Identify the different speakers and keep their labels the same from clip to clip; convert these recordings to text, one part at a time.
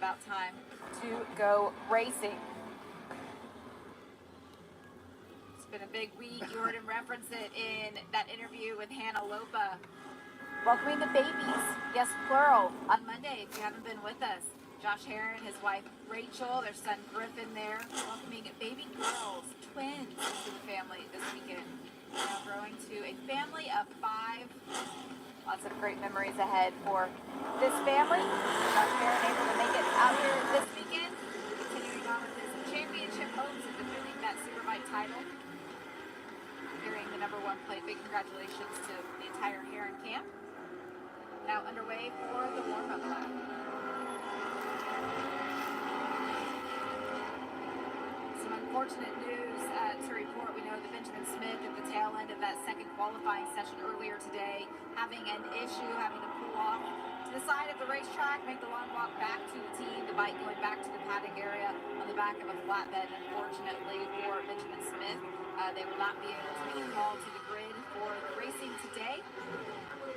Speaker 1: about time to go racing. It's been a big week. You heard him reference it in that interview with Hannah Lopa. Welcoming the babies, yes, plural, on Monday, if you haven't been with us. Josh Heron, his wife Rachel, their son Griffin there, welcoming baby girls, twins, to the family this weekend. Now growing to a family of 5. Lots of great memories ahead for this family. Josh Heron able to make it out here this weekend, continuing on with his championship hopes of defending that Superbike title. Carrying the #1 plate. Big congratulations to the entire Heron camp. Now underway for the warm-up lap. Some unfortunate news to report. We know that Benjamin Smith at the tail end of that second qualifying session earlier today having an issue, having to pull off to the side of the racetrack, make the long walk back to the team, the bike going back to the paddock area on the back of a flatbed. Unfortunately for Benjamin Smith, they will not be able to make a call to the grid for the racing today.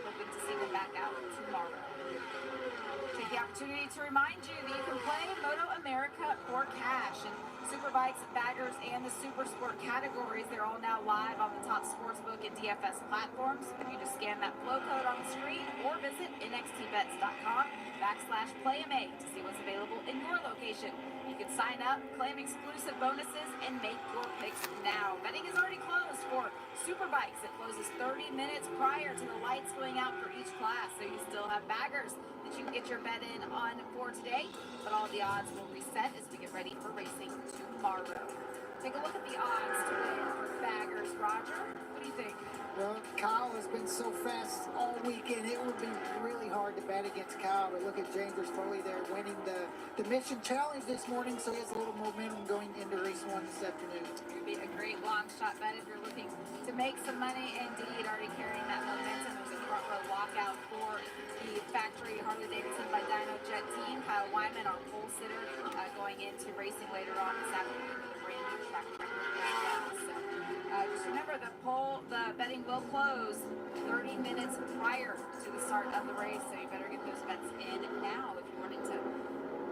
Speaker 1: Hoping to see them back out tomorrow. Take the opportunity to remind you that you can play Moto America for cash. And Superbikes, baggers, and the Super Sport categories, they're all now live on the top sportsbook and DFS platforms. You just scan that flow code on the screen or visit nxtbets.com/playma to see what's available in your location. You can sign up, claim exclusive bonuses, and make your picks now. Betting is already closed for Superbikes. It closes 30 minutes prior to the lights going out for each class, so you still have baggers that you can get your bet in on for today, but all the odds will reset as we get ready for racing tomorrow. Take a look at the odds to win for baggers. Roger, what do you think?
Speaker 2: Well, Kyle has been so fast all weekend, it would be really hard to bet against Kyle. But look at James Foley there winning the Mission Challenge this morning, so he has a little momentum going into race 1 this afternoon.
Speaker 1: It would be a great long shot bet if you're looking to make some money. Indeed, already carrying that momentum. There's a front row walkout for the factory Harley-Davidson by Dyno Jet team. Kyle Wyman, our pole sitter, going into racing later on this afternoon with a brand new track record as well. So just remember, the betting will close 30 minutes prior to the start of the race, so you better get those bets in now if you're wanting to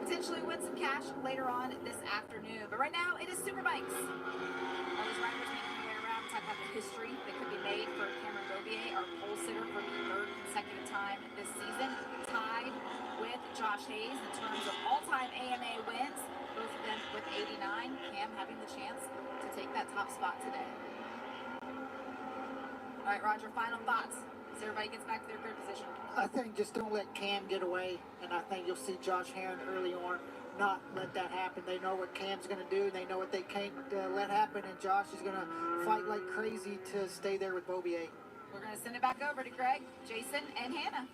Speaker 1: potentially win some cash later on this afternoon. But right now, it is Superbikes. All those riders making their way around, talk about the history that could be made for Cameron Beaubier, our pole sitter for the 3rd consecutive time this season, tied with Josh Hayes in terms of all-time AMA wins, both of them with 89. Cam having the chance to take that top spot today. All right, Roger, final thoughts as everybody gets back to their 3rd position.
Speaker 2: I think just don't let Cam get away, and I think you'll see Josh Heron early on not let that happen. They know what Cam's going to do, and they know what they can't let happen, and Josh is going to fight like crazy to stay there with Beaubier.
Speaker 1: We're going to send it back over to Greg, Jason, and Hannah.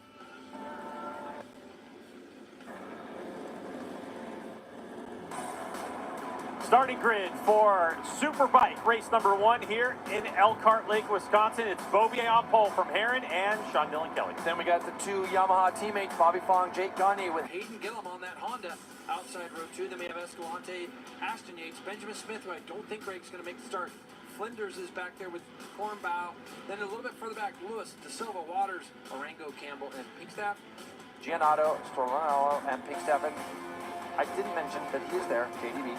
Speaker 3: Starting grid for Superbike race #1 here in Elkhart Lake, Wisconsin. It's Beaubier on pole from Heron and Sean Dillon Kelly.
Speaker 4: Then we got the 2 Yamaha teammates, Bobby Fong, Jake Gagne, with Hayden Gillum on that Honda outside row 2. Then we have Escalante, Ashton Yates, Benjamin Smith, who I don't think Greg's going to make the start. Flinders is back there with Cornbow. Then a little bit further back, Lewis, De Silva, Waters, Orango, Campbell, and Pinkstaff.
Speaker 5: Giannato, Storlano, and Pinkstaff. I didn't mention that he is there, JD Beach.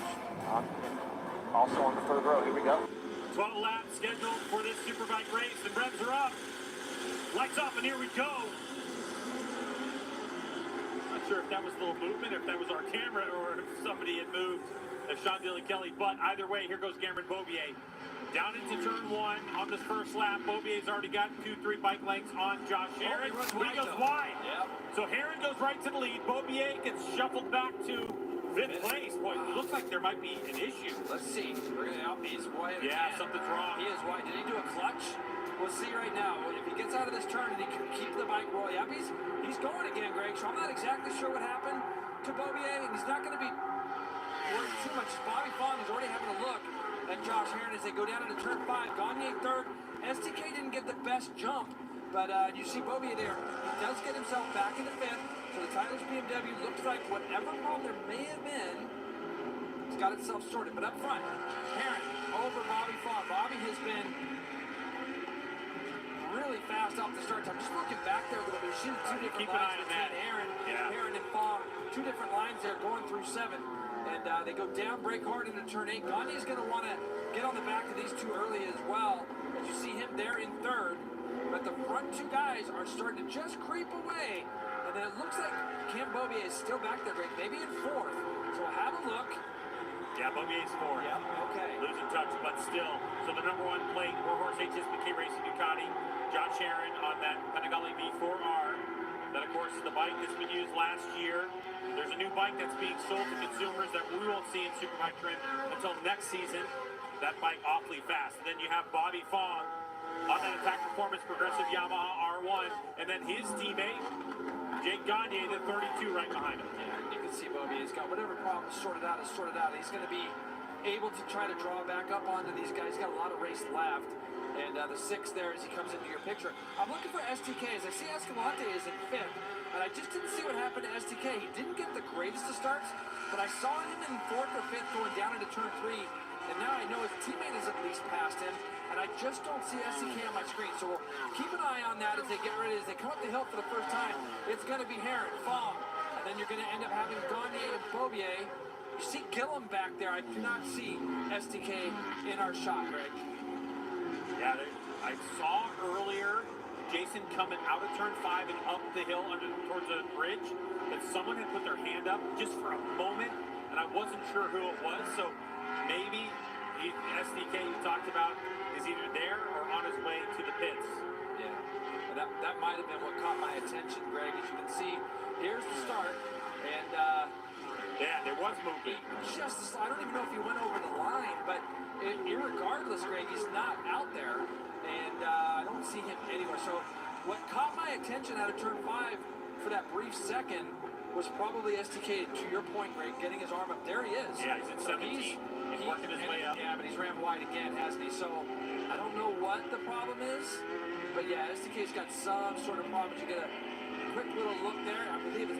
Speaker 5: Also on the 3rd row. Here we go.
Speaker 3: 12 laps scheduled for this Superbike race. The revs are up. Lights up, and here we go. Not sure if that was a little movement, if that was our camera, or if somebody had moved. Sean Dillon Kelly. But either way, here goes Cameron Beaubier. Down into turn 1 on this first lap. Beaubier's already got 2-3 bike lengths on Josh Heron. He goes wide. Yep. So Heron goes right to the lead. Beaubier gets shuffled back to 5th place. Boy, it looks like there might be an issue.
Speaker 4: Let's see. We're going to out. He's wide.
Speaker 3: Yeah, something's wrong.
Speaker 4: He is wide. Did he do a clutch? We'll see right now. If he gets out of this turn and he can keep the bike rolling. Yep, he's going again, Greg. So I'm not exactly sure what happened to Beaubier. And he's not going to be worried too much. Bobby Fong is already having a look at Josh Heron as they go down into turn 5. Gagne 3rd. STK didn't get the best jump. But you see Beaubier there. He does get himself back into 5th. So the Tyler's BMW looks like whatever problem there may have been, it's got itself sorted. But up front, Heron over Bobby Fong. Bobby has been really fast off the start time. Just looking back there a little bit. She's 2 different lines between Heron and Fong. two different lines there going through 7. And they go down, brake hard into turn 8. Gagne's going to want to get on the back of these two early as well. As you see him there in 3rd. But the front two guys are starting to just creep away. And then it looks like Cam Beaubier is still back there, Greg, maybe in 4th. So have a look.
Speaker 3: Yeah, Bobier's 4th.
Speaker 4: Yep, okay.
Speaker 3: Losing touch, but still. So the number 1 plate, Warhorse HSBK Racing Ducati. Josh Herron on that Panigale V4R. That, of course, is the bike that's been used last year. There's a new bike that's being sold to consumers that we won't see in Superbike trim until next season. That bike awfully fast. And then you have Bobby Fong on that Attack Performance Progressive Yamaha R1. And then his teammate, Jake Gagne, the 32 right behind him.
Speaker 4: Yeah, you can see Bobby. He's got whatever problem sorted out is sorted out. He's going to be able to try to draw back up onto these guys. He's got a lot of race left. And the 6th there as he comes into your picture. I'm looking for STK. As I see Escalante is in 5th. And I just didn't see what happened to STK. He didn't get the greatest of starts, but I saw him in 4th or 5th going down into turn 3. And now I know his teammate is at least past him. And I just don't see STK on my screen. So we'll keep an eye on that as they get ready. As they come up the hill for the first time, it's going to be Herron, Fong. And then you're going to end up having Gagne and Beaubier. You see Gillum back there. I do not see STK in our shot, Greg.
Speaker 3: Yeah, I saw earlier Jason coming out of turn 5 and up the hill towards the bridge that someone had put their hand up just for a moment, and I wasn't sure who it was. So maybe SDK you talked about is either there or on his way to the pits.
Speaker 4: Yeah, but that might have been what caught my attention, Greg. As you can see, here's the start, and
Speaker 3: yeah, there was movement.
Speaker 4: I don't even know if he went over the line, but irregardless, Greg, he's not out there, and I don't see him anywhere. So what caught my attention out of turn 5 for that brief second was probably STK, to your point, Greg, getting his arm up. There he is.
Speaker 3: Yeah, he's at 17. He's working his way up.
Speaker 4: Yeah, but he's ran wide again, hasn't he? So I don't know what the problem is, but yeah, STK's got some sort of problems. You get a quick little look there. I believe it's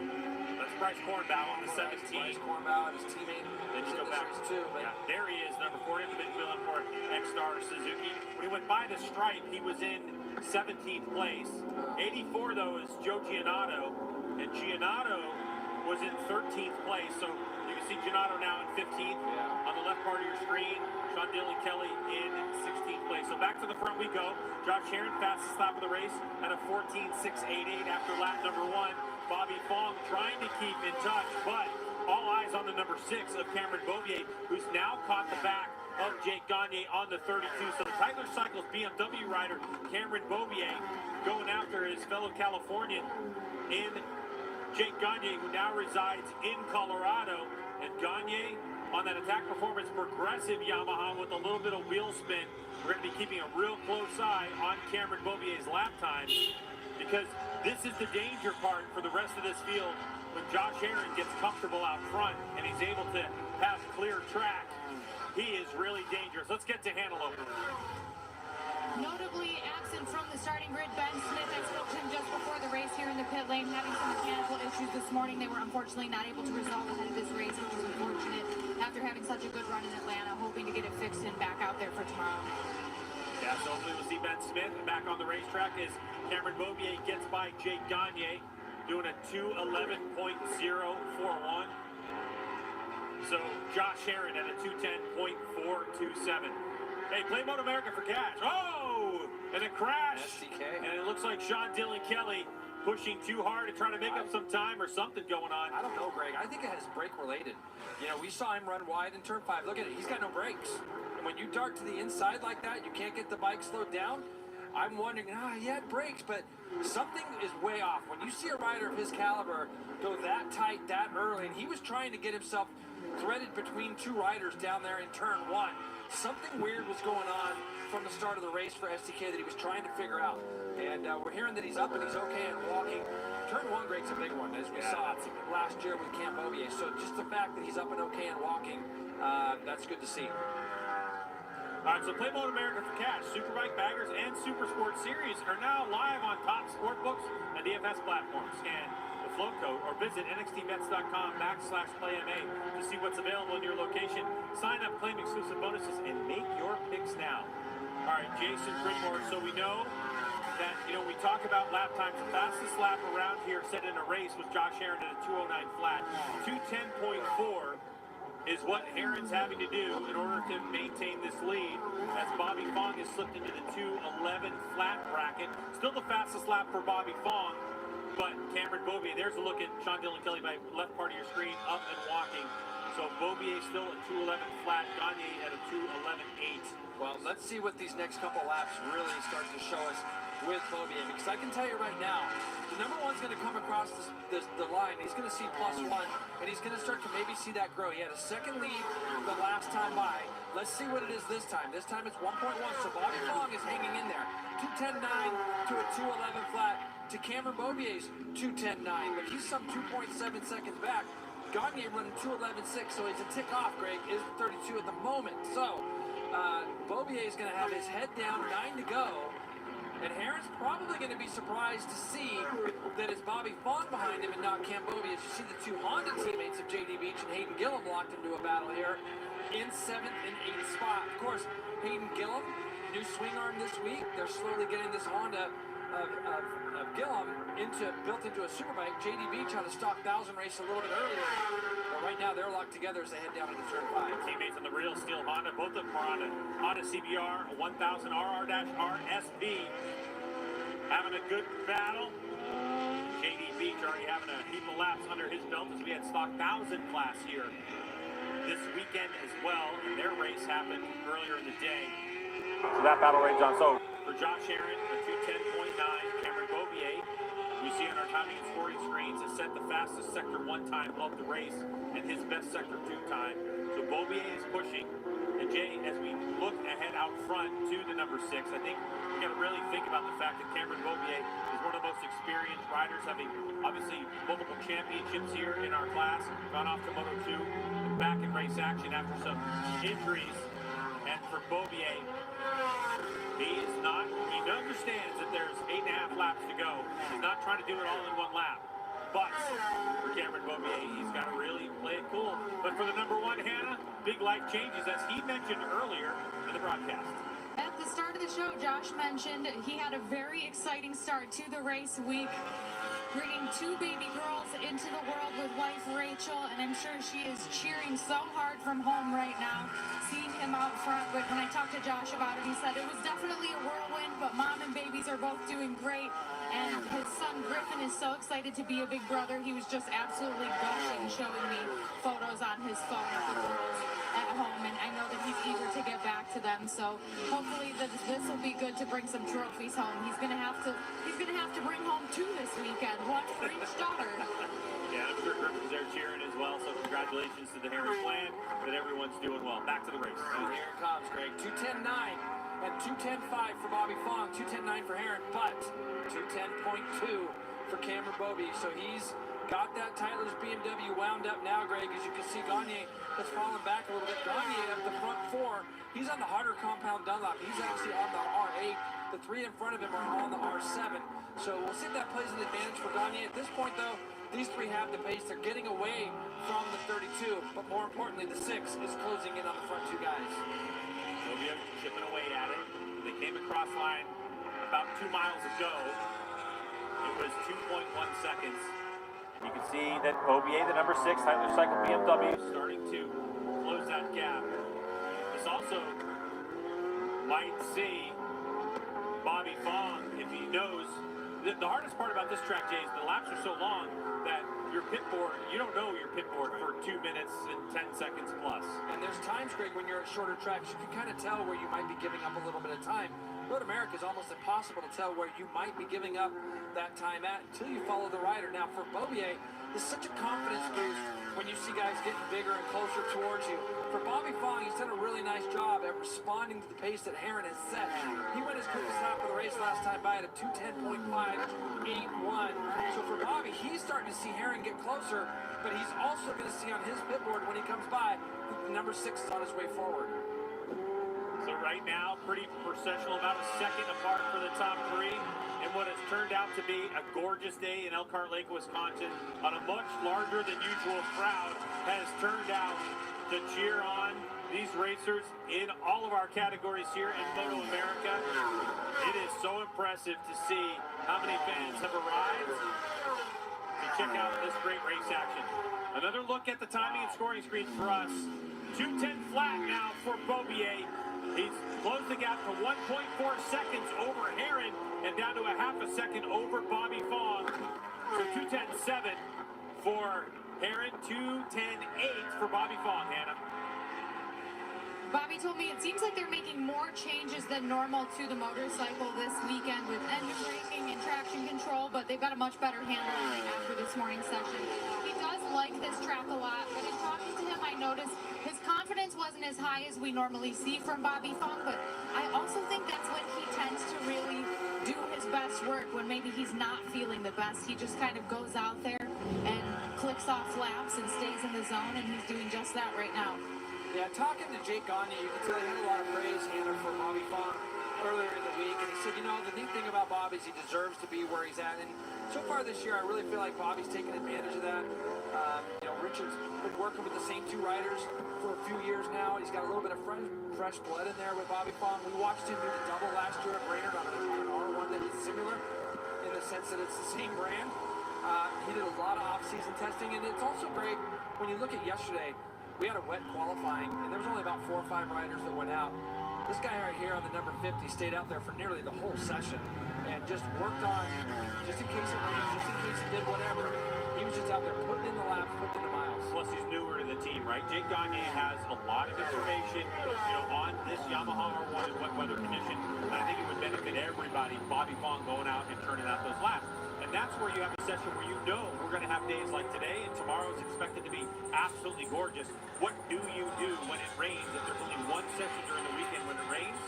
Speaker 3: Bryce Cornbow on the 17.
Speaker 4: Bryce Cornbow and his teammate.
Speaker 3: Then you go back
Speaker 4: too, but
Speaker 3: yeah, there he is, number 40 in the big wheel for X-Star Suzuki. When he went by the stripe, he was in 17th place. 84 though is Joe Giannato, and Giannato was in 13th place. So you can see Giannato now in 15th.
Speaker 4: Yeah.
Speaker 3: On the left part of your screen, Sean Dillon Kelly in 16th place. So back to the front we go. Josh Herron, fastest stop of the race at a 14.688 after lap number 1. Bobby Fong trying to keep in touch, but all eyes on the number 6 of Cameron Beaubier, who's now caught the back of Jake Gagne on the 32. So the Tyler Cycles BMW rider, Cameron Beaubier, going after his fellow Californian in Jake Gagne, who now resides in Colorado. And Gagne on that Attack Performance Progressive Yamaha with a little bit of wheel spin. We're going to be keeping a real close eye on Cameron Beaubier's lap times, because this is the danger part for the rest of this field. When Josh Herron gets comfortable out front and he's able to have clear track, he is really dangerous. Let's get to Hannelore.
Speaker 6: Notably absent from the starting grid, Ben Smith. I spoke to him just before the race here in the pit lane, having some mechanical issues this morning. They were unfortunately not able to resolve ahead of this race, which was unfortunate after having such a good run in Atlanta, hoping to get it fixed and back out there for tomorrow.
Speaker 3: Yeah, so hopefully we'll see Ben Smith back on the racetrack as Cameron Beaubier gets by Jake Gagne, doing a 2:11.041. So Josh Herron at a 2:10.427. Hey, play Moto America for cash. Oh, and a crash.
Speaker 4: SDK.
Speaker 3: And it looks like Sean Dillon Kelly pushing too hard to try to make up some time or something going on.
Speaker 4: I don't know, Greg. I think it has brake related. You know, we saw him run wide in turn 5. Look at it. He's got no brakes. And when you dart to the inside like that, you can't get the bike slowed down. I'm wondering, he had brakes, but something is way off. When you see a rider of his caliber go that tight, that early, and he was trying to get himself threaded between two riders down there in turn 1. Something weird was going on from the start of the race for STK that he was trying to figure out. And we're hearing that he's up and he's okay and walking. Turn 1, Greg's a big one, as we saw last year with Cam Beaubier. So just the fact that he's up and okay and walking, that's good to see.
Speaker 3: All right, so play Moto America for cash. Superbike Baggers and Super Sport Series are now live on top sportbooks and DFS platforms. Scan the flow code or visit nxtbets.com/playma to see what's available in your location. Sign up, claim exclusive bonuses, and make your picks now. All right, Jason Pridmore. So we know that, we talk about lap times. The fastest lap around here set in a race was Josh Herron at a 2:09 flat. 2:10.4 is what Herron's having to do in order to maintain this lead, as Bobby Fong has slipped into the 2:11 flat bracket. Still the fastest lap for Bobby Fong, but Cameron Beaubier, there's a look at Sean Dillon Kelly by left part of your screen, up and walking. So Beaubier still at 2:11 flat, Gagne at a 2:11.8.
Speaker 4: Well, let's see what these next couple laps really start to show us with Beaubier, because I can tell you right now, the number one's going to come across the line. He's going to see +1, and he's going to start to maybe see that grow. He had a second lead the last time by. Let's see what it is this time. This time it's 1.1, so Bobby Fong is hanging in there. 2:10.9 to a 2:11 flat to Cameron Beaubier's 2:10.9, but he's some 2.7 seconds back. Gagne running 2:11.6, so he's a tick off, Greg, is 32 at the moment. So Beaubier is going to have his head down, 9 to go. And Herron's probably going to be surprised to see that it's Bobby Fong behind him and not Cam Beaubier. As you see the two Honda teammates of JD Beach and Hayden Gillum locked into a battle here in 7th and 8th spot. Of course, Hayden Gillum, new swing arm this week. They're slowly getting this Honda of Gillum built into a Superbike. JD Beach on a stock 1000 race a little bit earlier. But right now they're locked together as they head down into turn 5.
Speaker 3: Teammates on the real steel Honda, both of them are on a Honda CBR, a 1000 RR-RSB. Having a good battle. JD Beach already having a heap of laps under his belt, as we had stock 1000 class here this weekend as well, and their race happened earlier in the day.
Speaker 5: So that battle rage on. So
Speaker 3: for Josh Herron, a 2:10.9, Cameron Beaubier, we see on our timing and scoring screens, has set the fastest Sector 1 time of the race and his best Sector 2 time. So Beaubier is pushing. And Jay, as we look ahead out front to the number 6, I think we got to really think about the fact that Cameron Beaubier is one of the most experienced riders, having obviously multiple championships here in our class, gone off to Moto2, and back in race action after some injuries. And for Beaubier, he understands that there's 8.5 laps to go. He's not trying to do it all in one lap. But for Cameron Beaubier, he's got to really play it cool. But for the number 1, Hannah, big life changes, as he mentioned earlier in the broadcast.
Speaker 6: At the start of the show, Josh mentioned he had a very exciting start to the race week, bringing 2 baby girls into the world with wife Rachel, and I'm sure she is cheering so hard from home right now, seeing him out front. But when I talked to Josh about it, he said it was definitely a whirlwind, but mom and babies are both doing great, and his son Griffin is so excited to be a big brother. He was just absolutely gushing, showing me photos on his phone of the girls at home, and I know that he's eager to get back to them. So hopefully this will be good to bring some trophies home. He's gonna have to bring home 2 this weekend, 1 for each daughter.
Speaker 3: Yeah, I'm sure Griffin's there cheering as well. So congratulations to the Herron clan, that everyone's doing well. Back to the race.
Speaker 4: And here it comes, Greg. 2:10.9 and 2:10.5 for Bobby Fong, 2:10.9 for Herron, but 2:10.2 for Cameron Beaubier. So he's got that Tyler's BMW wound up now, Greg. As you can see, Gagne has fallen back a little bit. Gagne at the front 4. He's on the harder compound Dunlop. He's actually on the R8. The 3 in front of him are on the R7. So we'll see if that plays an advantage for Gagne. At this point, though, these 3 have the pace. They're getting away from the 32. But more importantly, the 6 is closing in on the front 2 guys.
Speaker 3: Beaubier chipping away at it. They came across line about 2 miles ago. It was 2.1 seconds.
Speaker 5: you can see that Beaubier, the number 6 Tyler Cycle BMW,
Speaker 3: starting to close that gap. This also might see Bobby Fong, if he knows. The hardest part about this track, Jay, is the laps are so long that your pit board, you don't know your pit board for 2 minutes and 10 seconds plus.
Speaker 4: And there's times, Greg, when you're at shorter tracks, you can kind of tell where you might be giving up a little bit of time. Road America is almost impossible to tell where you might be giving up that time at until you follow the rider. Now, for Beaubier, it's such a confidence boost when you see guys getting bigger and closer towards you. For Bobby Fong, he's done a really nice job at responding to the pace that Herron has set. He went his quickest lap of the race last time by at a 2:10.581. So for Bobby, he's starting to see Herron get closer, but he's also going to see on his pit board when he comes by that the number 6 is on his way forward.
Speaker 3: So right now, pretty processional, about a second apart for the top 3. And what has turned out to be a gorgeous day in Elkhart Lake, Wisconsin, on a much larger than usual crowd, has turned out to cheer on these racers in all of our categories here in Moto America. It is so impressive to see how many fans have arrived to check out this great race action. Another look at the timing and scoring screens for us. 2:10 flat now for Beaubier. He's closed the gap to 1.4 seconds over Herron and down to a half a second over Bobby Fong. So 2:10.7 for Herron, 2:10.8 for Bobby Fong, Hannah.
Speaker 6: Bobby told me it seems like they're making more changes than normal to the motorcycle this weekend with engine braking and traction control, but they've got a much better handle on it after this morning's session. He does like this track a lot, but in talking to him, I noticed his confidence wasn't as high as we normally see from Bobby Fong, but I also think that's when he tends to really do his best work, when maybe he's not feeling the best. He just kind of goes out there and clicks off laps and stays in the zone, and he's doing just that right now.
Speaker 4: Yeah, talking to Jake Gagne, you can tell he had a lot of praise, Hannah, for Bobby Fong earlier in the week. And he said, you know, the neat thing about Bobby is he deserves to be where he's at. And so far this year, I really feel like Bobby's taken advantage of that. You know, Richard's been working with the same two riders for a few years now. He's got a little bit of fresh blood in there with Bobby Fong. We watched him do the double last year at Brainerd on an R1 that is similar in the sense that it's the same brand. He did a lot of off-season testing. And it's also great when you look at yesterday. We had a wet qualifying, and there was only about 4 or 5 riders that went out. This guy right here on the number 50 stayed out there for nearly the whole session and just worked on, just in case it rained, just in case it did whatever. He was just out there putting in the laps, putting in the miles.
Speaker 3: Plus, he's newer to the team, right? Jake Gagne has a lot of information, on this Yamaha R1 in wet weather condition. And I think it would benefit everybody, Bobby Fong going out and turning out those laps. And that's where you have a session where we're going to have days like today, and tomorrow is expected to be absolutely gorgeous. What do you do when it rains? If there's only one session during the weekend when it rains,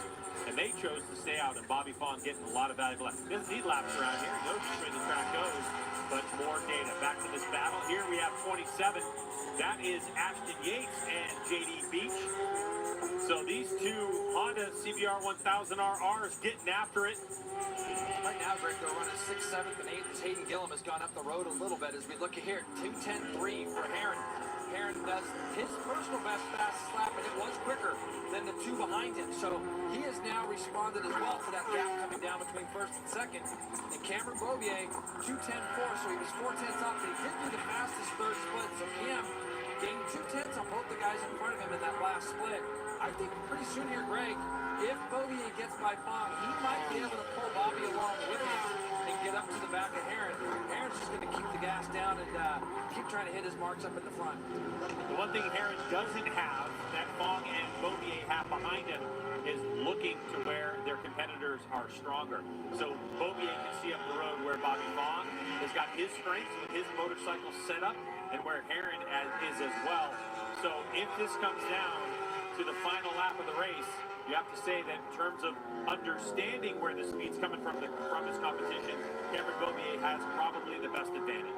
Speaker 3: and they chose to stay out, and Bobby Fong getting a lot of valuable laps. He doesn't need laps around here. He knows which way the track goes, but more data. Back to this battle. Here we have 27. That is Ashton Yates and JD Beach. So these two Honda CBR 1000RRs getting after it.
Speaker 4: Right now, Greg, they're running 6th, 7th, and 8th as Hayden Gillum has gone up the road a little bit as we look at here. 2:10.3 for Herron. Herron does his personal best fastest lap, and it was quicker than the two behind him. So he has now responded as well to that gap coming down between 1st and 2nd. And Cameron Beaubier, 2:10.4, so he was 4/10 off, but he did do the fastest third split. So Cam gained 2/10 on both the guys in front of him in that last split. I think pretty soon here, Greg, if Beaubier gets by Fong, he might be able to pull Bobby along with him and get up to the back of Herron. Herron's just going to keep the gas down and keep trying to hit his marks up in the front.
Speaker 3: The one thing Herron doesn't have that Fong and Beaubier have behind him is looking to where their competitors are stronger. So Beaubier can see up the road where Bobby Fong has got his strengths with his motorcycle set up and where Herron is as well. So if this comes down to the final lap of the race, you have to say that in terms of understanding where the speed's coming from his competition, Cameron Beaubier has probably the best advantage.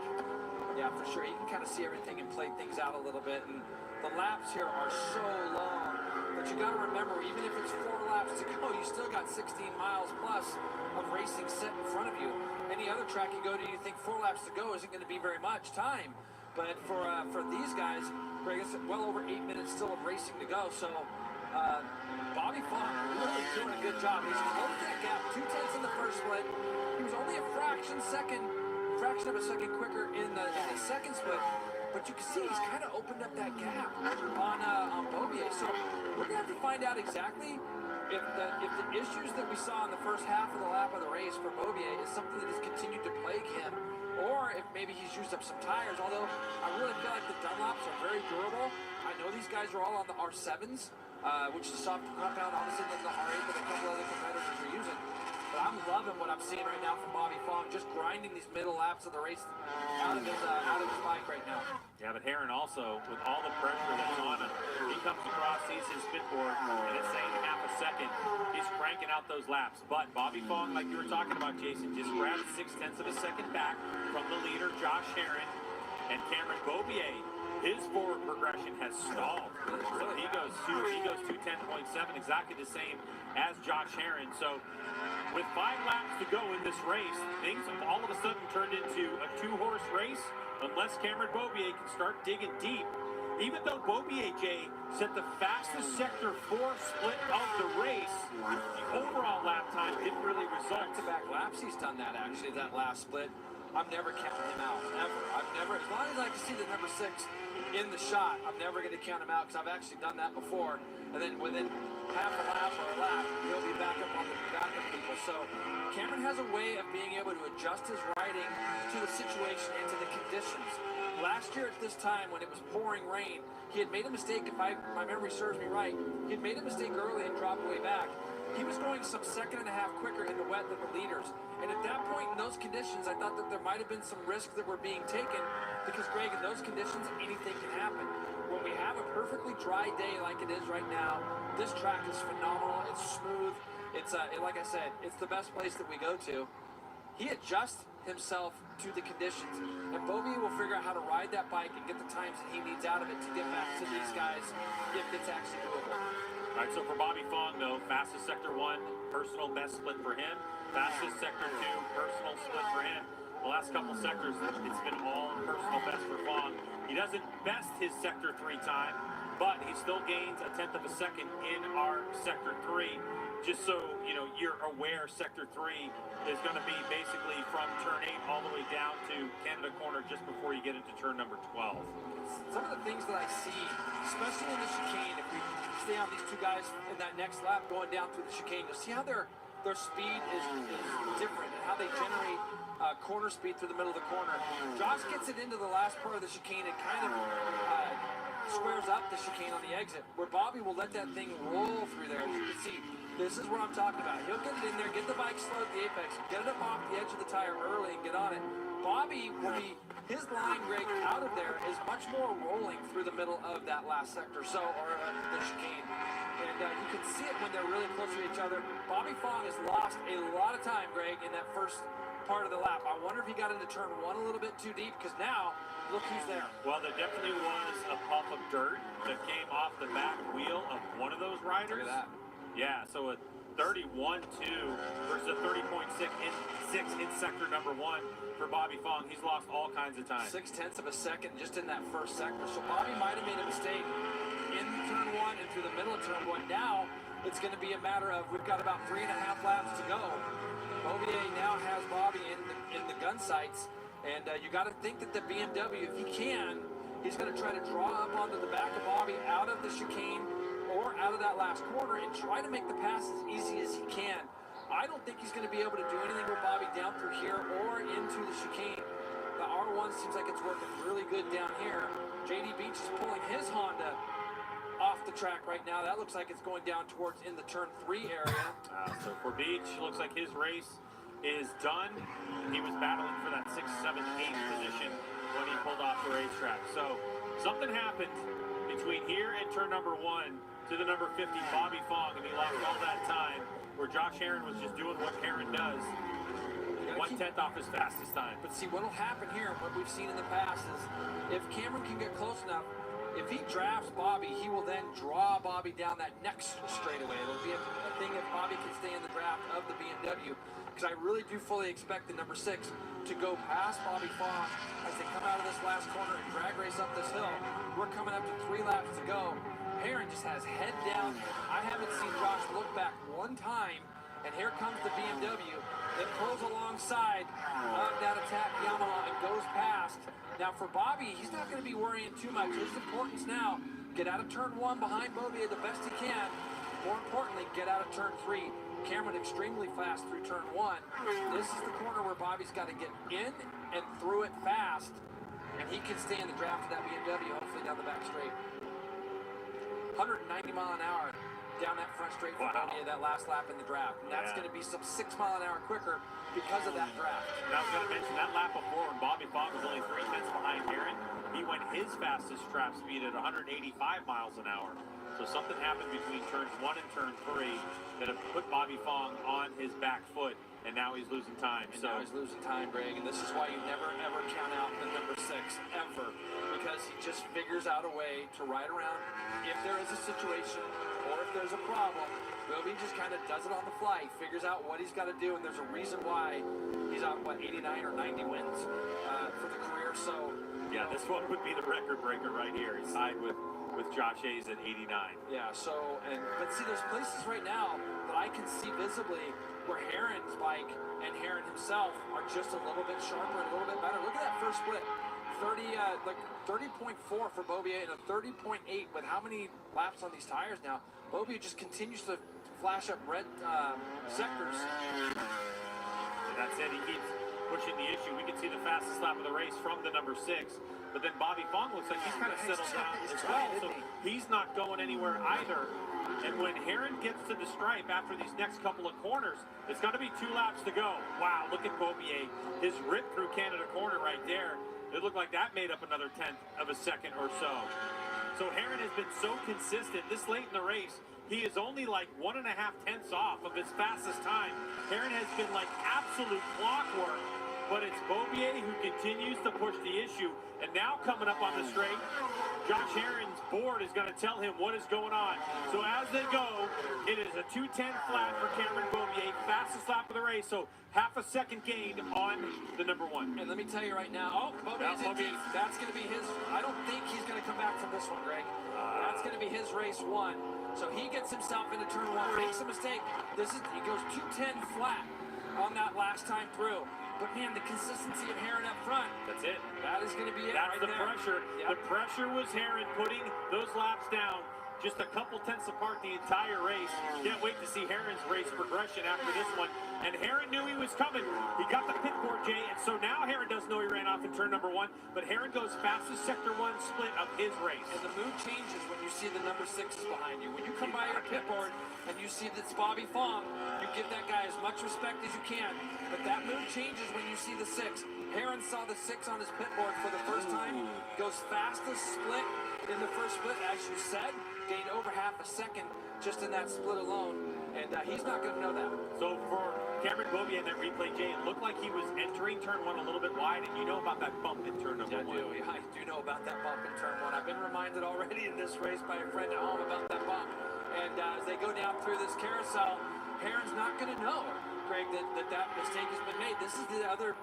Speaker 4: Yeah, for sure. You can kind of see everything and play things out a little bit. And the laps here are so long. But you got to remember, even if it's 4 laps to go, you still got 16 miles plus of racing set in front of you. Any other track you go to, you think 4 laps to go isn't going to be very much time. But for these guys, Greg, it's well over 8 minutes still of racing to go. So Bobby Fong really doing a good job. He's closed that gap 2/10 in the first split. He was only a fraction of a second quicker in the second split. But you can see he's kind of opened up that gap on Beaubier. So we're going to have to find out exactly if the issues that we saw in the first half of the lap of the race for Beaubier is something that has continued to plague him, or if maybe he's used up some tires, although I really feel like the Dunlops are very durable. I know these guys are all on the R7s, which is a soft compound, obviously, than the R8 that a couple other competitors are using. But I'm loving what I'm seeing right now from Bobby Fong, just grinding these middle laps of the race out of his bike right now.
Speaker 3: Yeah, but Herron also, with all the pressure that's on him, he comes across, sees his spin board, and it's saying half a second. He's cranking out those laps. But Bobby Fong, like you were talking about, Jason, just grabbed 0.6 of a second back from the leader, Josh Herron, and Cameron Beaubier. His forward progression has stalled. So he goes 2:10.7, exactly the same as Josh Herron. So with 5 laps to go in this race, things have all of a sudden turned into a 2-horse race. Unless Cameron Beaubier can start digging deep, Even though Beaubier, Jay, set the fastest Sector 4 split of the race, the overall lap time didn't really result.
Speaker 4: Back-to-back laps, he's done that actually, that last split. I'm never counting him out, ever. I've never, as long as I can see the number 6 in the shot, I'm never going to count him out because I've actually done that before. And then within half a lap or a lap, he'll be back up on the backup people. So Cameron has a way of being able to adjust his riding to the situation and to the conditions. Last year at this time, when it was pouring rain, he had made a mistake, if my memory serves me right, he had made a mistake early and dropped way back. He was going some second and a half quicker in the wet than the leaders. And at that point in those conditions, I thought that there might have been some risks that were being taken because, Greg, in those conditions, anything can happen. When we have a perfectly dry day like it is right now, this track is phenomenal. It's smooth. It's, like I said, it's the best place that we go to. He adjusts himself to the conditions, and Beaubier will figure out how to ride that bike and get the times that he needs out of it to get back to these guys if it's actually doable.
Speaker 3: All right, so for Bobby Fong, though, fastest Sector 1, personal best split for him. Fastest Sector 2, personal split for him. The last couple sectors, it's been all personal best for Fong. He doesn't best his Sector 3 time, but he still gains a 1/10 of a second in our Sector 3. Just so you know, you're aware, Sector 3 is going to be basically from turn 8 all the way down to Canada Corner just before you get into turn number 12.
Speaker 4: Some of the things that I see, especially in the chicane, if we stay on these two guys in that next lap going down through the chicane, you'll see how their speed is different and how they generate corner speed through the middle of the corner. Josh gets it into the last part of the chicane and kind of squares up the chicane on the exit, where Bobby will let that thing roll through there. As you can see, this is what I'm talking about. He'll get it in there, get the bike slow at the apex, get it up off the edge of the tire early and get on it. Bobby will be, his line break out of there is much more rolling through the middle of that last sector, or the chicane. And you can see it when they're really close to each other. Bobby Fong has lost a lot of time, Greg, in that first part of the lap. I wonder if he got into turn 1 a little bit too deep, because now, look who's there.
Speaker 3: Well, there definitely was a puff of dirt that came off the back wheel of one of those riders.
Speaker 4: Look at that.
Speaker 3: Yeah, so a 31.2 versus a 30.6 in sector number 1 for Bobby Fong. He's lost all kinds of time.
Speaker 4: 0.6 of a second just in that first sector. So Bobby might have made a mistake in turn 1 and through the middle of turn 1. Now it's going to be a matter of, we've got about 3.5 laps to go. Beaubier now has Bobby in the gun sights, and you got to think that the BMW, if he can, he's going to try to draw up onto the back of Bobby out of the chicane or out of that last corner and try to make the pass as easy as he can. I don't think he's going to be able to do anything with Bobby down through here or into the chicane. The R1 seems like it's working really good down here. JD Beach is pulling his Honda off the track right now. That looks like it's going down towards in the turn 3 area.
Speaker 3: So for Beach, looks like his race is done. He was battling for that 6th, 7th, 8th position when he pulled off the racetrack. So something happened between here and turn number 1 to the number 50, Bobby Fong, and he lost all that time where Josh Herron was just doing what Herron does. 1/10 off his fastest time.
Speaker 4: But see, what'll happen here, what we've seen in the past is if Cameron can get close enough, if he drafts Bobby, he will then draw Bobby down that next straightaway. It'll be a thing if Bobby can stay in the draft of the BMW, because I really do fully expect the number 6 to go past Bobby Fong as they come out of this last corner and drag race up this hill. We're coming up to 3 laps to go. Herron just has head down. I haven't seen Josh look back one time, and here comes the BMW that pulls alongside of that attack Yamaha and goes past. Now for Bobby, he's not going to be worrying too much. His importance now, get out of turn 1 behind Beaubier the best he can. More importantly, get out of turn 3. Cameron extremely fast through turn 1. This is the corner where Bobby's got to get in and through it fast, and he can stay in the draft of that BMW, hopefully down the back straight. 190 mile an hour down that front straight for Beaubier that last lap in the draft. And that's going to be some 6 mile an hour quicker because of that draft.
Speaker 3: And I was going to mention that lap before when Bobby Fong was only 3 tenths behind Herron. He went his fastest trap speed at 185 miles an hour. So something happened between turns 1 and turn 3 that have put Bobby Fong on his back foot, and now he's losing time.
Speaker 4: And now he's losing time, Greg, and this is why you never, ever count out the number 6, ever, because he just figures out a way to ride around if there is a situation or if there's a problem. Beaubier just kind of does it on the fly. He figures out what he's got to do, and there's a reason why he's on, 89 or 90 wins for the career. So
Speaker 3: Yeah, this one would be the record breaker right here. He's tied with Josh Hayes at 89.
Speaker 4: Yeah, so, but see, there's places right now that I can see visibly where Herron's bike and Herron himself are just a little bit sharper and a little bit better. Look at that first split. 30.4 for Beaubier and a 30.8 with how many laps on these tires now? Beaubier just continues to flash up red sectors.
Speaker 3: And that's it. He keeps pushing the issue. We can see the fastest lap of the race from the number 6. But then Bobby Fong looks like he's kind of settled down as well. So he's not going anywhere either. And when Herron gets to the stripe after these next couple of corners, it's got to be 2 laps to go. Wow, look at Beaubier. His rip through Canada corner right there. It looked like that made up another 1/10 of a second or so. So Herron has been so consistent this late in the race. He is only like 1.5 tenths off of his fastest time. Herron has been like absolute clockwork, but it's Beaubier who continues to push the issue. And now coming up on the straight, Josh Herron's board is going to tell him what is going on. So as they go, it is a 2:10 flat for Cameron Beaubier, fastest lap of the race. So half a second gain on the number 1.
Speaker 4: And let me tell you right now, Beaubier's in deep. That's going to be his. I don't think he's going to come back from this one, Greg. That's going to be his race 1. So he gets himself into turn 1, makes a mistake. He goes 2:10 flat on that last time through. But man, the consistency of Herron up front.
Speaker 3: That's it.
Speaker 4: That is going to be it.
Speaker 3: That's
Speaker 4: right
Speaker 3: the
Speaker 4: there.
Speaker 3: pressure.
Speaker 4: Yep.
Speaker 3: The pressure was Herron putting those laps down just a couple tenths apart the entire race. Can't wait to see Herron's race progression after this one. And Herron knew he was coming. He got the pit board, Jay, and so now Herron doesn't know he ran off in turn number 1, but Herron goes fastest sector 1 split of his race.
Speaker 4: And the mood changes when you see the number 6 is behind you. When you come by your pit board and you see that's Bobby Fong, you give that guy as much respect as you can. But that mood changes when you see the 6. Herron saw the 6 on his pit board for the first time. Goes fastest split in the first split, as you said. Gained over half a second just in that split alone. And he's not going to know that.
Speaker 3: So for Cameron Beaubier in that replay, Jay, it looked like he was entering turn 1 a little bit wide, and you know about that bump in turn number 1.
Speaker 4: I do know about that bump in turn 1. I've been reminded already in this race by a friend at home about that bump. And as they go down through this carousel, Herron's not going to know, Greg, that mistake has been made. This is the other,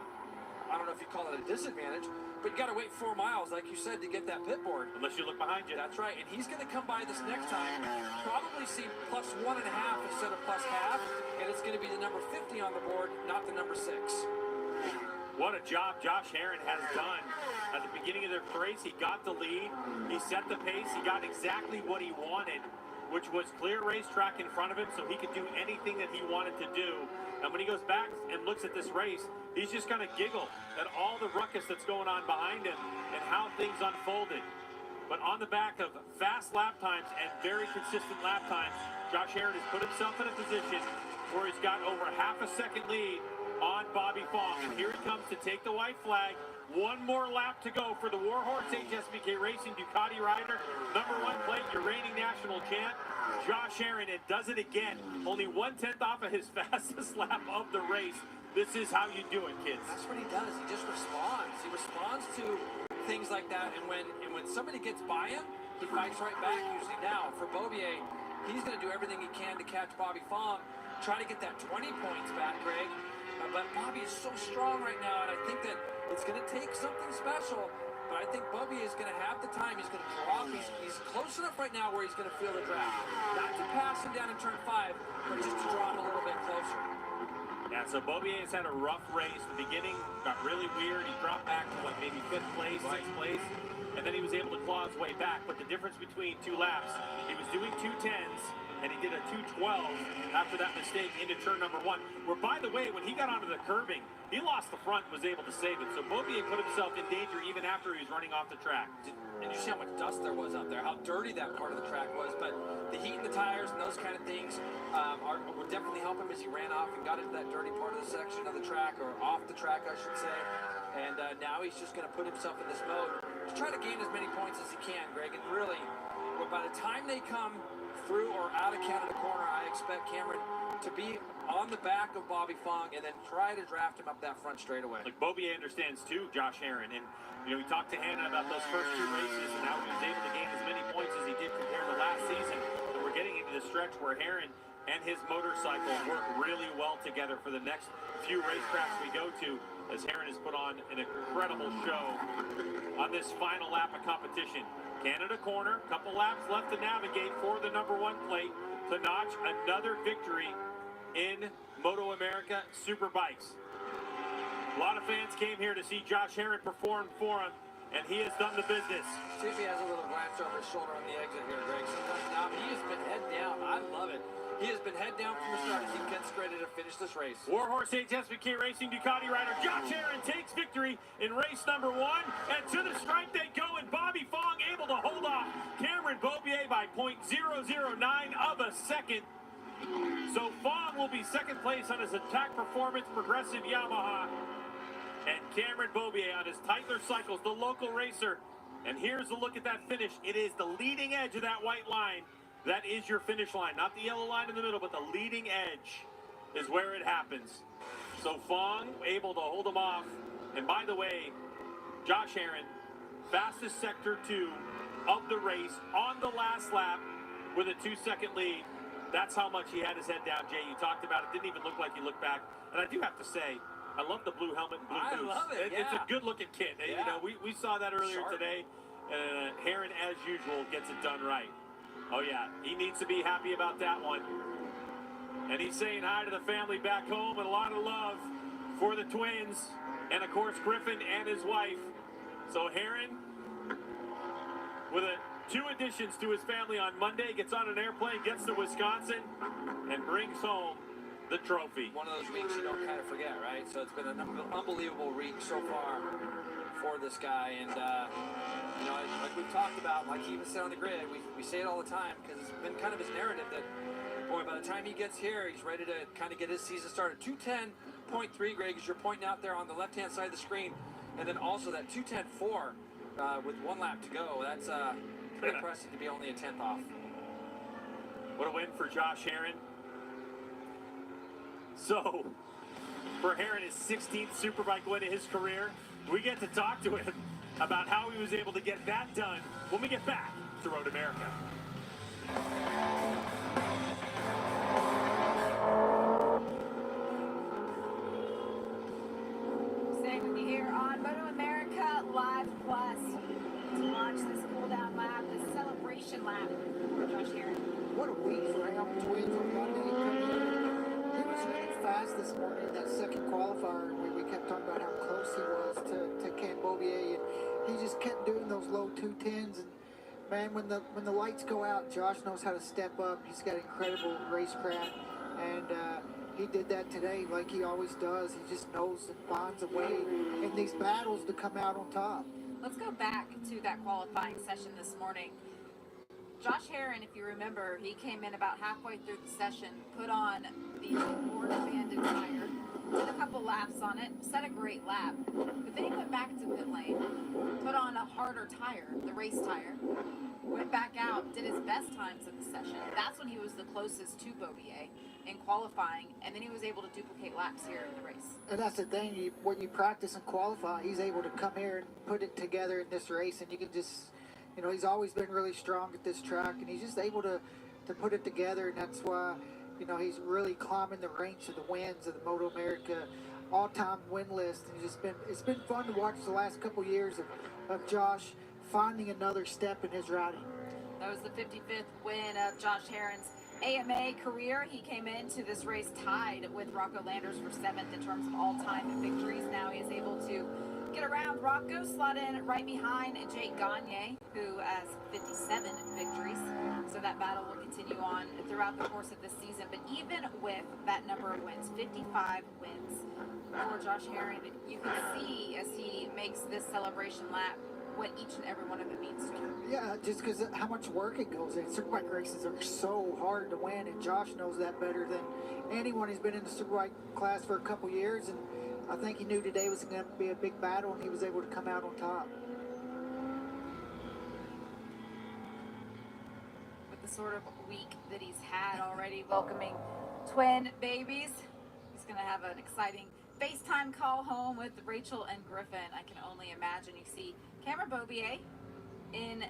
Speaker 4: I don't know if you call it a disadvantage, but you got to wait 4 miles, like you said, to get that pit board.
Speaker 3: Unless you look behind you.
Speaker 4: That's right, and he's going to come by this next time, probably see plus 1.5 instead of plus half, and it's going to be the number 50 on the board, not the number 6.
Speaker 3: What a job Josh Herron has done. At the beginning of the race, he got the lead. He set the pace. He got exactly what he wanted, which was clear racetrack in front of him so he could do anything that he wanted to do. And when he goes back and looks at this race, he's just going to giggle at all the ruckus that's going on behind him and how things unfolded. But on the back of fast lap times and very consistent lap times, Josh Herron has put himself in a position where he's got over half a second lead on Bobby Fong. And here he comes to take the white flag. 1 more lap to go for the Warhorse HSBK Racing Ducati rider. Number 1 plate, your reigning national champ, Josh Herron, and does it again. Only 1/10 off of his fastest lap of the race. This is how you do it, kids.
Speaker 4: That's what he does. He just responds. He responds to things like that. And when somebody gets by him, he fights right back usually. Now, for Beaubier, he's going to do everything he can to catch Bobby Fong, try to get that 20 points back, Greg. But Bobby is so strong right now, and I think that it's going to take something special. But I think Beaubier is going to have the time. He's going to drop. He's close enough right now where he's going to feel the draft. Not to pass him down in turn 5, but just to draw him a little bit closer.
Speaker 3: Yeah, so Beaubier has had a rough race. The beginning got really weird. He dropped back to like maybe 5th place, 6th place, and then he was able to claw his way back. But the difference between 2 laps, he was doing 2:10s, and he did a 2:12 after that mistake into turn number 1. Where, by the way, when he got onto the curbing, he lost the front and was able to save it. So Beaubier put himself in danger even after he was running off the track.
Speaker 4: And you see how much dust there was out there, how dirty that part of the track was. But the heat in the tires and those kind of things would definitely help him as he ran off and got into that dirty part of the section of the track, or off the track, I should say. And now he's just going to put himself in this mode to try to gain as many points as he can, Greg. And really, by the time they come through or out of Canada corner, I expect Cameron to be on the back of Bobby Fong and then try to draft him up that front straightaway.
Speaker 3: Like Beaubier understands too, Josh Herron, and you know, we talked to Hannah about those first 2 races and how he was able to gain as many points as he did compared to last season. And we're getting into the stretch where Herron and his motorcycle work really well together for the next few racetracks we go to. as Heron has put on an incredible show on this final lap of competition. Canada corner, couple laps left to navigate for the #1 plate to notch another victory in Moto America Superbikes. A lot of fans came here to see Josh Heron perform for him, and he has done the business.
Speaker 4: See if he has a little glance over his shoulder on the exit here, Greg. Sometimes now he has been head down. I love it. He has been head down from the start as he gets ready to finish this race.
Speaker 3: Warhorse HSBK Racing Ducati rider Josh Heron takes victory in race #1, and to the stripe they go, and Bobby Fong able to hold off Cameron Beaubier by 0.009 of a second. So Fong will be second place on his Attack Performance Progressive Yamaha, and Cameron Beaubier on his Tytler Cycles, the local racer. And here's a look at that finish. It is the leading edge of that white line. That is your finish line, not the yellow line in the middle, but the leading edge is where it happens. So Fong able to hold him off. And by the way, Josh Heron, fastest sector 2 of the race on the last lap with a 2-second lead. That's how much he had his head down, Jay. You talked about it. Didn't even look like he looked back. And I do have to say, I love the blue helmet and blue boots.
Speaker 4: I love it,
Speaker 3: It's a good-looking kit.
Speaker 4: Yeah.
Speaker 3: You know, we saw that earlier
Speaker 4: Sharp.
Speaker 3: today. Heron, as usual, gets it done right. Oh, yeah, he needs to be happy about that one. And he's saying hi to the family back home, and a lot of love for the twins. And, of course, Griffin and his wife. So Heron, with 2 additions to his family on Monday, gets on an airplane, gets to Wisconsin, and brings home the trophy.
Speaker 4: One of those weeks you don't kind of forget, right? So it's been an unbelievable week so far for this guy. And, you know, like we've talked about, like he even said on the grid, we say it all the time because it's been kind of his narrative that, boy, by the time he gets here, he's ready to kind of get his season started. 2:10.3, Greg, as you're pointing out there on the left-hand side of the screen. And then also that 2:10.4 with 1 lap to go. That's pretty impressive to be only a 10th off.
Speaker 3: What a win for Josh Heron. So, for Heron, his 16th Superbike win of his career, we get to talk to him about how he was able to get that done when we get back to Road America.
Speaker 1: Staying with you here on Moto America Live Plus to launch this cool-down lap, this celebration lap for Josh Heron.
Speaker 2: What a week for him. Twins on Monday. He was running fast this morning in that second qualifier. We kept talking about how close he was to Cam Beaubier, and he just kept doing those low 210s. And man, when the lights go out, Josh knows how to step up. He's got incredible racecraft, and he did that today like he always does. He just knows and finds a way in these battles to come out on top.
Speaker 1: Let's go back to that qualifying session this morning. Josh Heron, if you remember, he came in about halfway through the session, put on the Orange Bandit tire, did a couple laps on it, set a great lap, but then he went back to pit lane, put on a harder tire, the race tire, went back out, did his best times in the session. That's when he was the closest to Beaubier in qualifying, and then he was able to duplicate laps here in the race.
Speaker 2: And that's the thing, when you practice and qualify, he's able to come here and put it together in this race, and you can just, you know, he's always been really strong at this track, and he's just able to put it together, and that's why, you know, he's really climbing the ranks of the wins of the Moto America all-time win list. And it's been fun to watch the last couple years of Josh finding another step in his riding.
Speaker 1: That was the 55th win of Josh Heron's AMA career. He came into this race tied with Rocco Landers for 7th in terms of all-time victories. Now he is able to get around Rocco, slot in right behind Jake Gagne, who has 57 victories. So that battle will continue on throughout the course of this season. But even with that number of wins, 55 wins for Josh Heron, you can see as he makes this celebration lap what each and every one of them means to him.
Speaker 2: Yeah, just because how much work it goes in. Superbike races are so hard to win, and Josh knows that better than anyone. He's been in the Superbike class for a couple years, and I think he knew today was going to be a big battle, and he was able to come out on top.
Speaker 1: With the sort of week that he's had already, welcoming twin babies, he's going to have an exciting FaceTime call home with Rachel and Griffin. I can only imagine. You see Cameron Beaubier in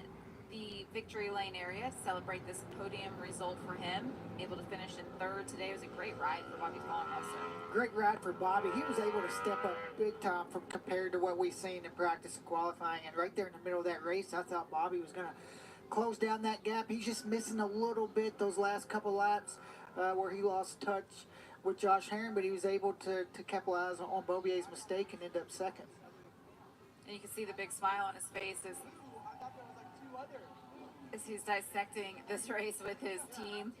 Speaker 1: the victory lane area to celebrate this podium result for him. Able to finish in third today. It was a great ride for Bobby Fong also.
Speaker 2: Great ride for Bobby. He was able to step up big time from compared to what we've seen in practice and qualifying. And right there in the middle of that race, I thought Bobby was going to close down that gap. He's just missing a little bit those last couple laps where he lost touch with Josh Herring, but he was able to capitalize on Beaubier's mistake and end up second.
Speaker 1: And you can see the big smile on his face as he's dissecting this race with his team.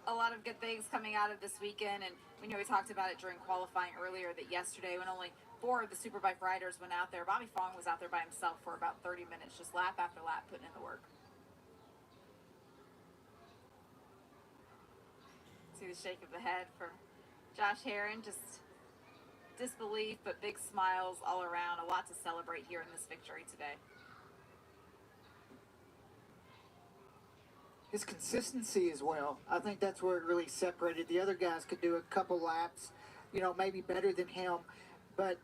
Speaker 1: A lot of good things coming out of this weekend, and we know we talked about it during qualifying earlier that yesterday when only 4 of the Superbike riders went out there, Bobby Fong was out there by himself for about 30 minutes, just lap after lap, putting in the work. See the shake of the head from Josh Herring, just disbelief, but big smiles all around. A lot to celebrate here in this victory today.
Speaker 2: His consistency as well. I think that's where it really separated. The other guys could do a couple laps, you know, maybe better than him, but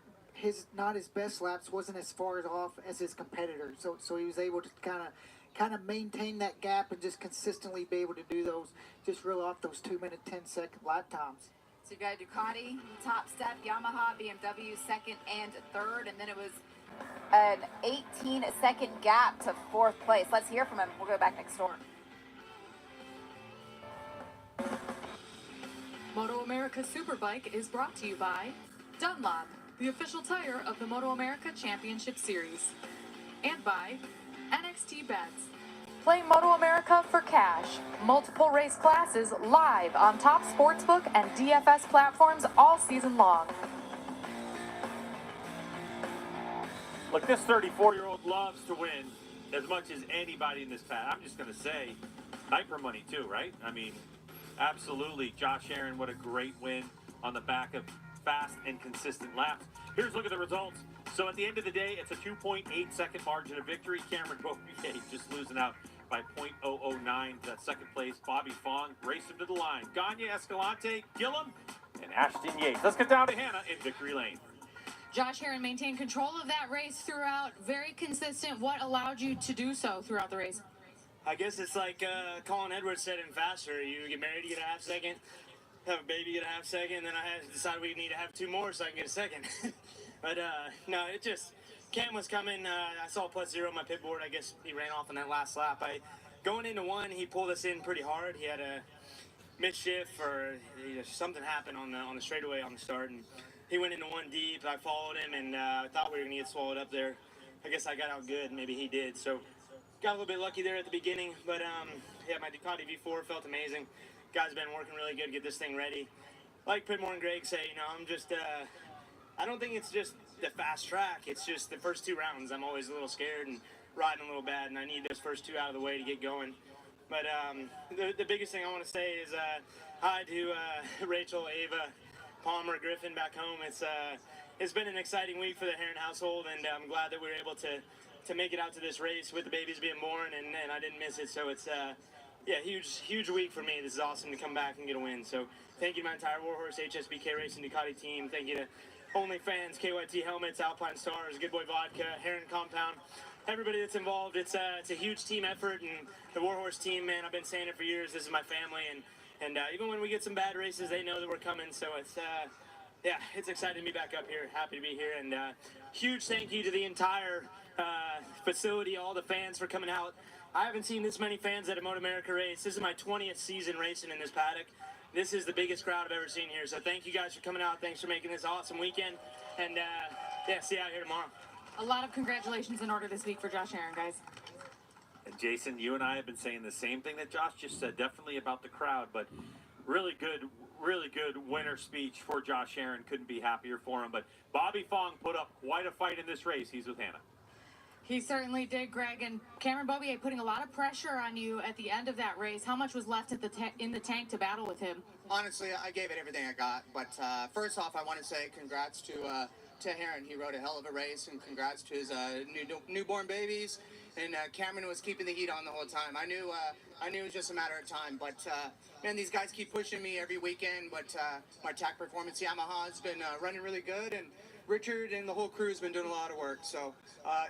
Speaker 2: not his best laps wasn't as far off as his competitors. So he was able to kind of maintain that gap and just consistently be able to do those, just reel off those 2-minute 10-second lap times.
Speaker 1: So you've got Ducati, top step, Yamaha, BMW second and third, and then it was an 18-second gap to fourth place. Let's hear from him. We'll go back next door.
Speaker 6: Moto America Superbike is brought to you by Dunlop, the official tire of the Moto America Championship Series, and by NXT Bets. Play Moto America for cash. Multiple race classes live on top sportsbook and DFS platforms all season long.
Speaker 3: Look, this 34-year-old loves to win as much as anybody in this pad. I'm just going to say, hyper money too, right? I mean, absolutely. Josh Herring, what a great win on the back of fast and consistent laps. Here's a look at the results. So at the end of the day, it's a 2.8-second margin of victory. Cameron Beaubier just losing out by 0.009 to that second place. Bobby Fong raced him to the line. Gagne, Escalante, Gillum, and Ashton Yates. Let's get down to Hannah in victory lane.
Speaker 6: Josh Herring maintained control of that race throughout, very consistent. What allowed you to do so throughout the race?
Speaker 7: I guess it's like Colin Edwards said in Faster. You get married, you get a half second. Have a baby, get a half second. And then I had to decide we need to have 2 more so I can get a second. But no, it just, Cam was coming. I saw +0 on my pit board. I guess he ran off on that last lap. Going into 1, he pulled us in pretty hard. He had a mid-shift or something happened on the straightaway on the start. And he went into 1 deep. I followed him and I thought we were going to get swallowed up there. I guess I got out good. Maybe he did. So got a little bit lucky there at the beginning. But yeah, my Ducati V4 felt amazing. Guys been working really good to get this thing ready. Like Pridmore and Greg say, you know, I'm just, I don't think it's just the fast track. It's just the first 2 rounds. I'm always a little scared and riding a little bad, and I need those first 2 out of the way to get going. But the biggest thing I want to say is hi to Rachel, Ava, Palmer, Griffin back home. It's been an exciting week for the Herring household, and I'm glad that we were able to make it out to this race with the babies being born, and I didn't miss it. So it's yeah, huge week for me. This is awesome to come back and get a win. So thank you to my entire Warhorse, HSBK Racing, Ducati team. Thank you to OnlyFans, KYT Helmets, Alpine Stars, Good Boy Vodka, Herring Compound, everybody that's involved. It's a huge team effort, and the Warhorse team, man, I've been saying it for years. This is my family, and even when we get some bad races, they know that we're coming. So it's yeah, it's exciting to be back up here. Happy to be here, and huge thank you to the entire facility, all the fans for coming out. I haven't seen this many fans at a Moto America race. This is my 20th season racing in this paddock. This is the biggest crowd I've ever seen here. So thank you guys for coming out. Thanks for making this awesome weekend. And yeah, see you out here tomorrow.
Speaker 6: A lot of congratulations in order this week for Josh Herring, guys.
Speaker 3: And Jason, you and I have been saying the same thing that Josh just said, definitely about the crowd, but really good winner speech for Josh Herring. Couldn't be happier for him. But Bobby Fong put up quite a fight in this race. He's with Hannah.
Speaker 6: He certainly did, Greg. And Cameron Beaubier putting a lot of pressure on you at the end of that race. How much was left at in the tank to battle with him?
Speaker 8: Honestly, I gave it everything I got. But first off, I want to say congrats to Herring. He rode a hell of a race, and congrats to his newborn babies. And Cameron was keeping the heat on the whole time. I knew it was just a matter of time. But man, these guys keep pushing me every weekend. But my track performance Yamaha has been running really good, and Richard and the whole crew's been doing a lot of work. So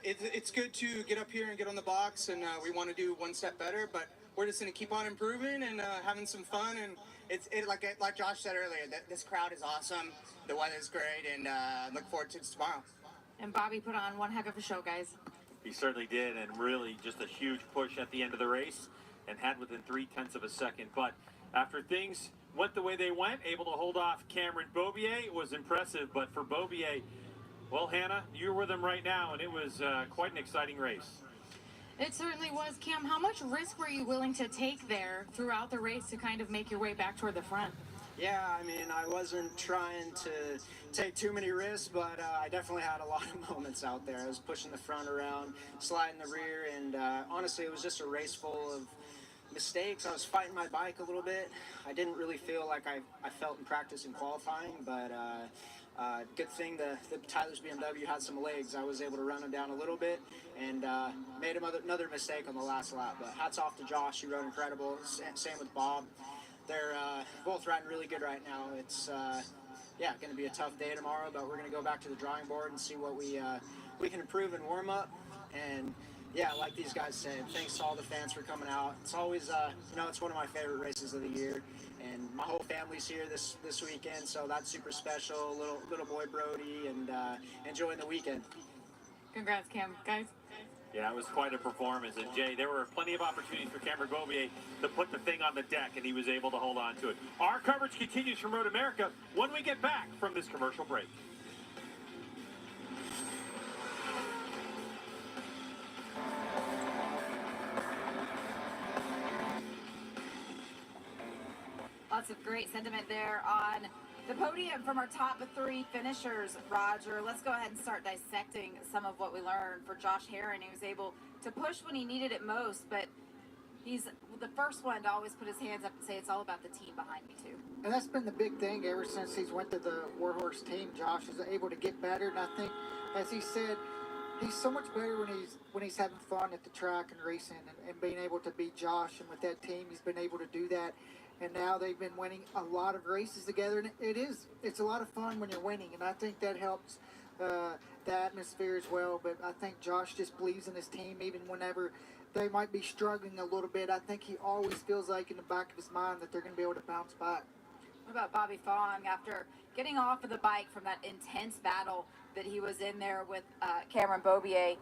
Speaker 8: it's good to get up here and get on the box, and we want to do one step better, but we're just going to keep on improving and having some fun. And it's like Josh said earlier, this crowd is awesome. The weather's great, and look forward to tomorrow.
Speaker 6: And Bobby put on one heck of a show, guys.
Speaker 3: He certainly did, and really just a huge push at the end of the race and had within 0.3 of a second. But after things went the way they went, able to hold off Cameron Beaubier was impressive. But for Beaubier, well, Hannah, you're with him right now, and it was quite an exciting race.
Speaker 6: It certainly was. Cam, how much risk were you willing to take there throughout the race to kind of make your way back toward the front?
Speaker 9: Yeah, I mean, I wasn't trying to take too many risks, but I definitely had a lot of moments out there. I was pushing the front around, sliding the rear, and honestly, it was just a race full of mistakes. I was fighting my bike a little bit. I didn't really feel like I felt in practice in qualifying, but good thing the Tyler's BMW had some legs. I was able to run him down a little bit and made another mistake on the last lap. But hats off to Josh. He rode incredible. Same with Bob. They're both riding really good right now. It's going to be a tough day tomorrow, but we're going to go back to the drawing board and see what we can improve in warm up. And yeah, like these guys said, thanks to all the fans for coming out. It's always it's one of my favorite races of the year, and my whole family's here this weekend, so that's super special. Little boy Brody, and enjoying the weekend.
Speaker 6: Congrats, Cam, guys.
Speaker 3: Yeah, it was quite a performance. And Jay, there were plenty of opportunities for Cameron Beaubier to put the thing on the deck, and he was able to hold on to it. Our coverage continues from Road America when we get back from this commercial break.
Speaker 1: Lots of great sentiment there on the podium from our top 3 finishers. Roger, let's go ahead and start dissecting some of what we learned for Josh Herron. He was able to push when he needed it most, but he's the first one to always put his hands up and say it's all about the team behind me too.
Speaker 2: And that's been the big thing ever since he's went to the Warhorse team. Josh is able to get better, and I think, as he said, he's so much better when he's having fun at the track and racing and being able to beat Josh. And with that team, he's been able to do that. And now they've been winning a lot of races together, and it's a lot of fun when you're winning, and I think that helps the atmosphere as well. But I think Josh just believes in his team, even whenever they might be struggling a little bit. I think he always feels like in the back of his mind that they're going to be able to bounce back.
Speaker 1: What about Bobby Fong after getting off of the bike from that intense battle that he was in there with Cameron Beaubier,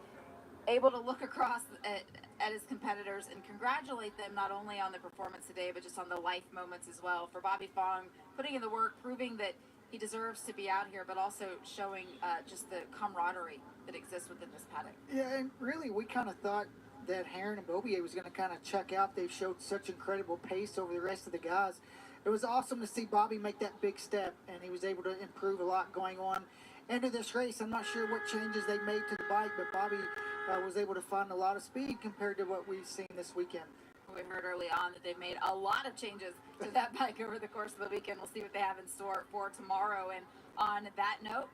Speaker 1: able to look across at his competitors and congratulate them not only on the performance today, but just on the life moments as well. For Bobby Fong, putting in the work, proving that he deserves to be out here, but also showing just the camaraderie that exists within this paddock.
Speaker 2: Yeah, and really, we kind of thought that Herron and Beaubier was going to kind of check out. They've showed such incredible pace over the rest of the guys. It was awesome to see Bobby make that big step, and he was able to improve a lot going on into this race. I'm not sure what changes they made to the bike, but Bobby was able to find a lot of speed compared to what we've seen this weekend.
Speaker 1: We heard early on that they've made a lot of changes to that bike over the course of the weekend. We'll see what they have in store for tomorrow. And on that note,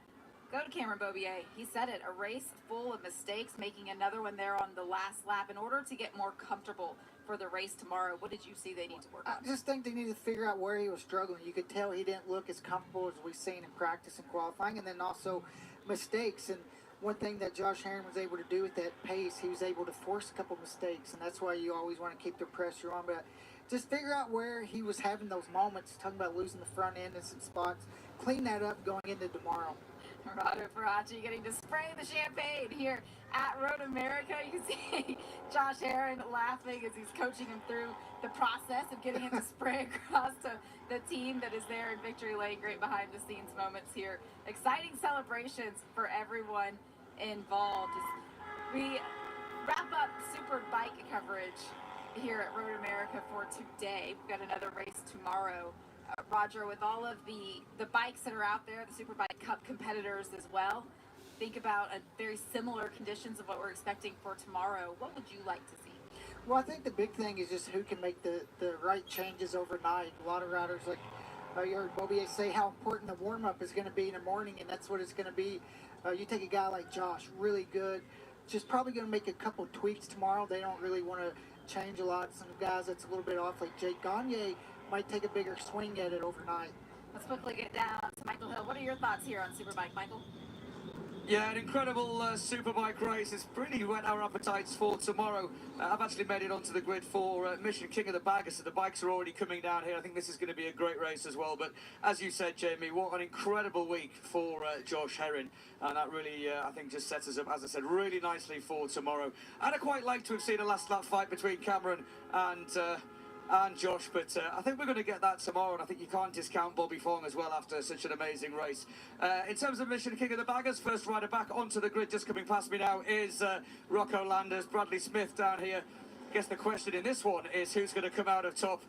Speaker 1: go to Cameron Beaubier. He said it, a race full of mistakes, making another one there on the last lap in order to get more comfortable for the race tomorrow. What did you see they need to work on?
Speaker 2: I just think they need to figure out where he was struggling. You could tell he didn't look as comfortable as we've seen in practice and qualifying, and then also mistakes. And one thing that Josh Herron was able to do with that pace, he was able to force a couple mistakes, and that's why you always want to keep the pressure on. But just figure out where he was having those moments, talking about losing the front end in some spots. Clean that up going into tomorrow.
Speaker 1: Roger Faraci getting to spray the champagne here at Road America. You can see Josh Herron laughing as he's coaching him through the process of getting him to spray across to the team that is there in Victory Lane. Great behind the scenes moments here. Exciting celebrations for everyone involved. As we wrap up Superbike coverage here at Road America for today. We've got another race tomorrow. Roger, with all of the bikes that are out there, the Superbike Cup competitors as well, think about a very similar conditions of what we're expecting for tomorrow. What would you like to see?
Speaker 2: Well, I think the big thing is just who can make the right changes overnight. A lot of riders, like you heard Beaubier say, how important the warm-up is going to be in the morning, and that's what it's going to be. You take a guy like Josh, really good, just probably going to make a couple tweaks tomorrow. They don't really want to change a lot. Some guys that's a little bit off, like Jake Gagne, might take a bigger swing at it overnight.
Speaker 1: Let's quickly get down to Michael Hill. What are your thoughts here on Superbike, Michael?
Speaker 10: Yeah, an incredible Superbike race. It's really whet our appetites for tomorrow. I've actually made it onto the grid for Mission King of the Baggers, so the bikes are already coming down here. I think this is going to be a great race as well. But as you said, Jamie, what an incredible week for Josh Herring. And that really, I think, just sets us up, as I said, really nicely for tomorrow. I'd quite like to have seen a last lap fight between Cameron and Josh, but I think we're going to get that tomorrow, and I think you can't discount Bobby Fong as well after such an amazing race. In terms of Mission King of the Baggers, first rider back onto the grid, just coming past me now, is Rocco Landers. Bradley Smith down here. I guess the question in this one is who's going to come out of top.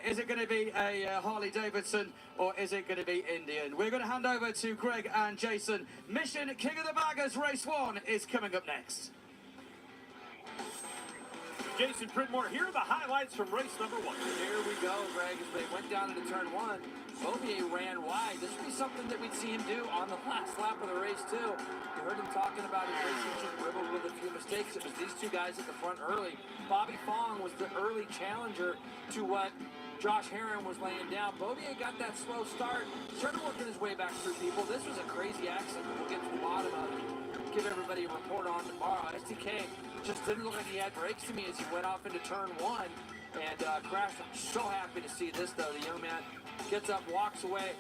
Speaker 10: Is it going to be a Harley Davidson, or is it going to be Indian? We're going to hand over to Greg and Jason. Mission King of the Baggers race 1 is coming up next.
Speaker 3: Jason Pridmore, here are the highlights from race number 1.
Speaker 4: Here we go, Greg, as they went down into turn 1. Beaubier ran wide. This would be something that we'd see him do on the last lap of the race, too. You heard him talking about his racing just riddled with a few mistakes. It was these two guys at the front early. Bobby Fong was the early challenger to what Josh Herring was laying down. Beaubier got that slow start, started working his way back through people. This was a crazy accident. We'll get to the bottom of it. Give everybody a report on tomorrow. STK just didn't look like he had brakes to me as he went off into turn 1 and crashed. I'm so happy to see this, though. The young man gets up, walks away.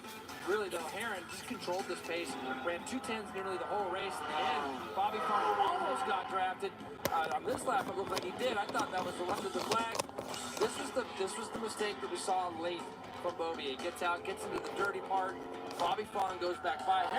Speaker 4: Really, though, Herring just controlled this pace. Ran 2:10s nearly the whole race. In the end, Bobby Fong almost got drafted. On this lap, it looked like he did. I thought that was the left of the flag. This was the mistake that we saw late from Beaubier. Gets out, gets into the dirty part. Bobby Fong goes back by.